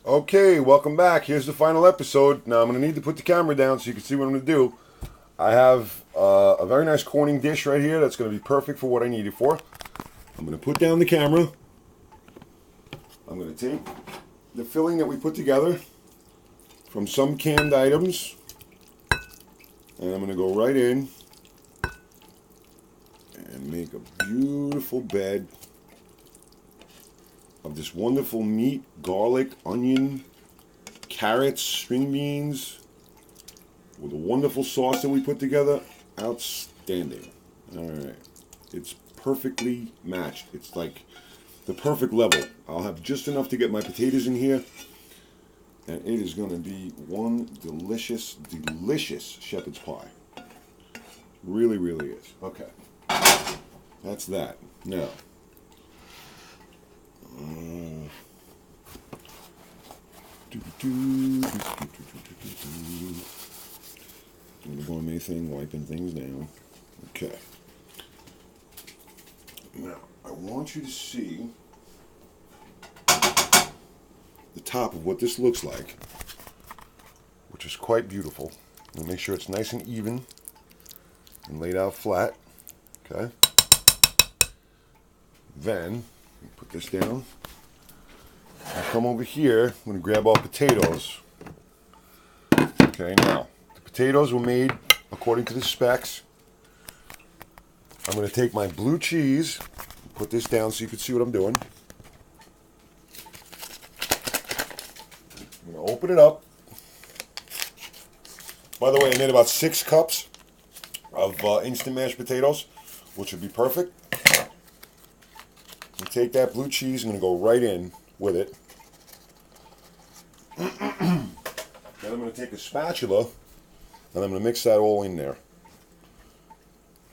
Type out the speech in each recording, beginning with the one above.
Okay, welcome back. Here's the final episode. Now I'm going to need to put the camera down so you can see what I'm going to do. I have a very nice Corning dish right here that's going to be perfect for what I need it for. I'm going to put down the camera. I'm going to take the filling that we put together from some canned items, and I'm going to go right in and make a beautiful bed of this wonderful meat, garlic, onion, carrots, string beans, with a wonderful sauce that we put together. Outstanding. Alright. It's perfectly matched. It's like the perfect level. I'll have just enough to get my potatoes in here, and it is going to be one delicious, delicious shepherd's pie. Really, really is. Okay. That's that. Now, doing the gourmet thing, wiping things down. Okay. Now, I want you to see the top of what this looks like, which is quite beautiful. I'm going to make sure it's nice and even and laid out flat. Okay. Then, put this down. I'll come over here. I'm going to grab our potatoes. Okay, now, the potatoes were made according to the specs. I'm going to take my blue cheese, put this down so you can see what I'm doing. I'm going to open it up. By the way, I made about 6 cups of instant mashed potatoes, which would be perfect. You take that blue cheese, I'm going to go right in with it. Then I'm going to take a spatula and I'm going to mix that all in there.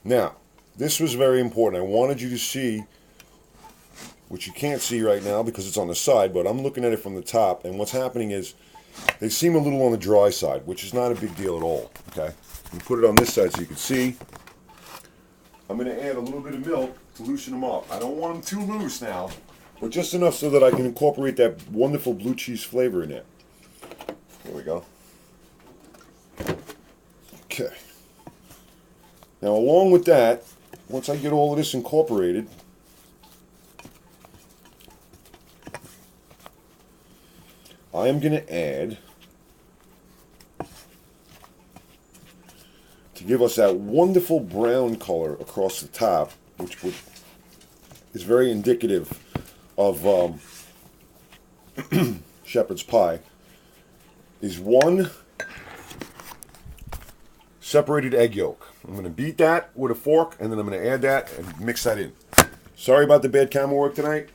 Now, this was very important. I wanted you to see, which you can't see right now because it's on the side, but I'm looking at it from the top, and what's happening is they seem a little on the dry side, which is not a big deal at all. Okay, you put it on this side so you can see. I'm going to add a little bit of milk to loosen them up. I don't want them too loose now, but just enough so that I can incorporate that wonderful blue cheese flavor in it. There we go. Okay. Now, along with that, once I get all of this incorporated, I am going to add, to give us that wonderful brown color across the top, which is very indicative of shepherd's pie, is 1 separated egg yolk. I'm going to beat that with a fork, and then I'm going to add that and mix that in. Sorry about the bad camera work tonight.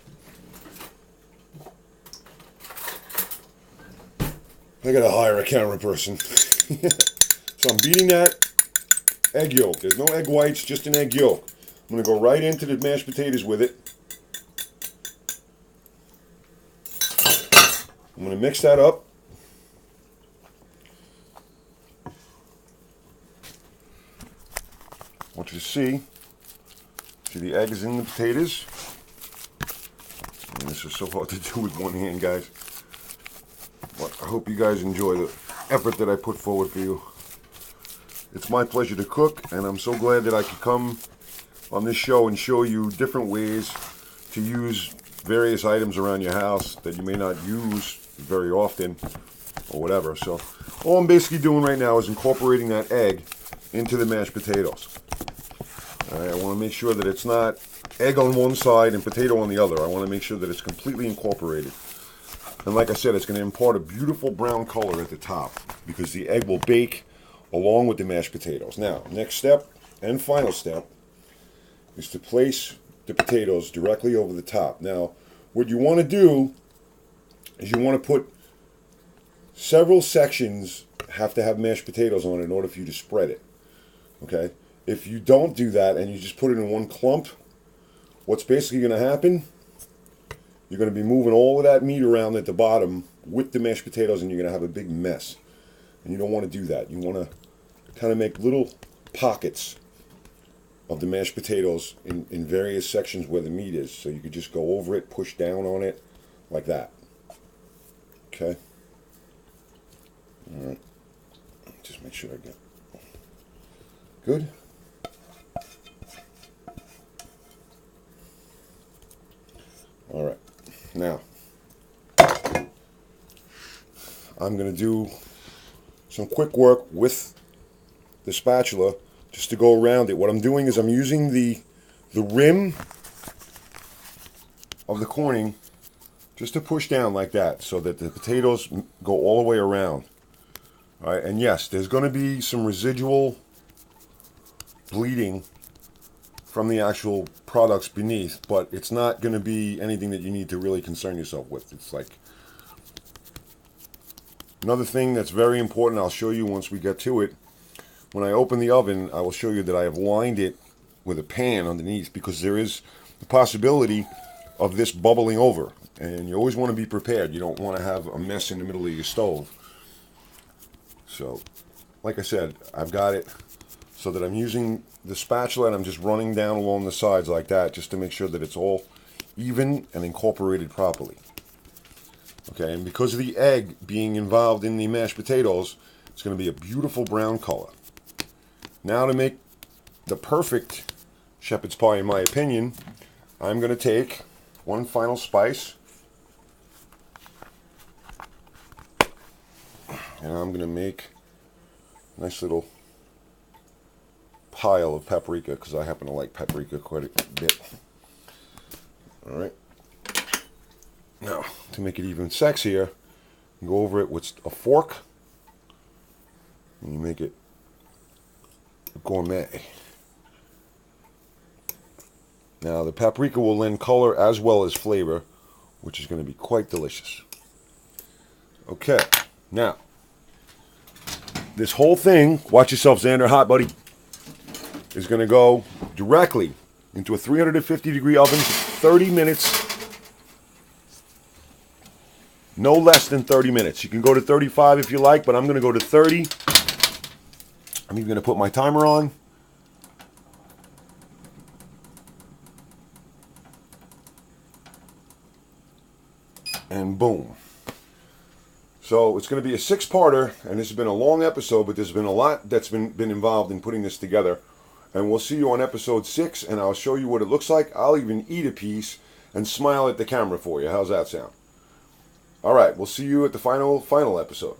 I got to hire a camera person. So I'm beating that egg yolk. There's no egg whites, just an egg yolk. I'm going to go right into the mashed potatoes with it. I'm going to mix that up. I want you to see the eggs in the potatoes. And this is so hard to do with one hand, guys. But I hope you guys enjoy the effort that I put forward for you. It's my pleasure to cook, and I'm so glad that I could come on this show and show you different ways to use various items around your house that you may not use very often or whatever. So all I'm basically doing right now is incorporating that egg into the mashed potatoes. Alright, I want to make sure that it's not egg on one side and potato on the other. I want to make sure that it's completely incorporated. And like I said, it's going to impart a beautiful brown color at the top because the egg will bake along with the mashed potatoes. Now, next step and final step is to place the potatoes directly over the top. Now, what you want to do is you want to put several sections have to have mashed potatoes on it in order for you to spread it. Okay? If you don't do that and you just put it in one clump, what's basically going to happen, you're going to be moving all of that meat around at the bottom with the mashed potatoes, and you're going to have a big mess. And you don't want to do that. You want to kind of make little pockets of the mashed potatoes in various sections where the meat is. So you could just go over it, push down on it, like that. Okay. All right. Just make sure I get good. All right. Now, I'm going to do some quick work with the spatula just to go around it. What I'm doing is I'm using the rim of the corning just to push down like that so that the potatoes go all the way around. All right, and yes, there's going to be some residual bleeding from the actual products beneath, but it's not going to be anything that you need to really concern yourself with. It's like another thing that's very important. I'll show you once we get to it. When I open the oven, I will show you that I have lined it with a pan underneath because there is the possibility of this bubbling over, and you always want to be prepared. You don't want to have a mess in the middle of your stove. So, like I said, I've got it so that I'm using the spatula and I'm just running down along the sides like that just to make sure that it's all even and incorporated properly. Okay, and because of the egg being involved in the mashed potatoes, it's going to be a beautiful brown color. Now, to make the perfect shepherd's pie, in my opinion, I'm going to take one final spice, and I'm going to make a nice little pile of paprika because I happen to like paprika quite a bit. Alright. Now, to make it even sexier, you go over it with a fork and you make it gourmet. Now, the paprika will lend color as well as flavor, which is going to be quite delicious. Okay, now, this whole thing, watch yourself, Xander, hot buddy, is going to go directly into a 350-degree oven for 30 minutes. No less than 30 minutes. You can go to 35 if you like, but I'm going to go to 30. I'm even going to put my timer on. And boom. So it's going to be a 6-parter, and this has been a long episode, but there's been a lot that's been involved in putting this together. And we'll see you on episode 6, and I'll show you what it looks like. I'll even eat a piece and smile at the camera for you. How's that sound? All right, we'll see you at the final episode.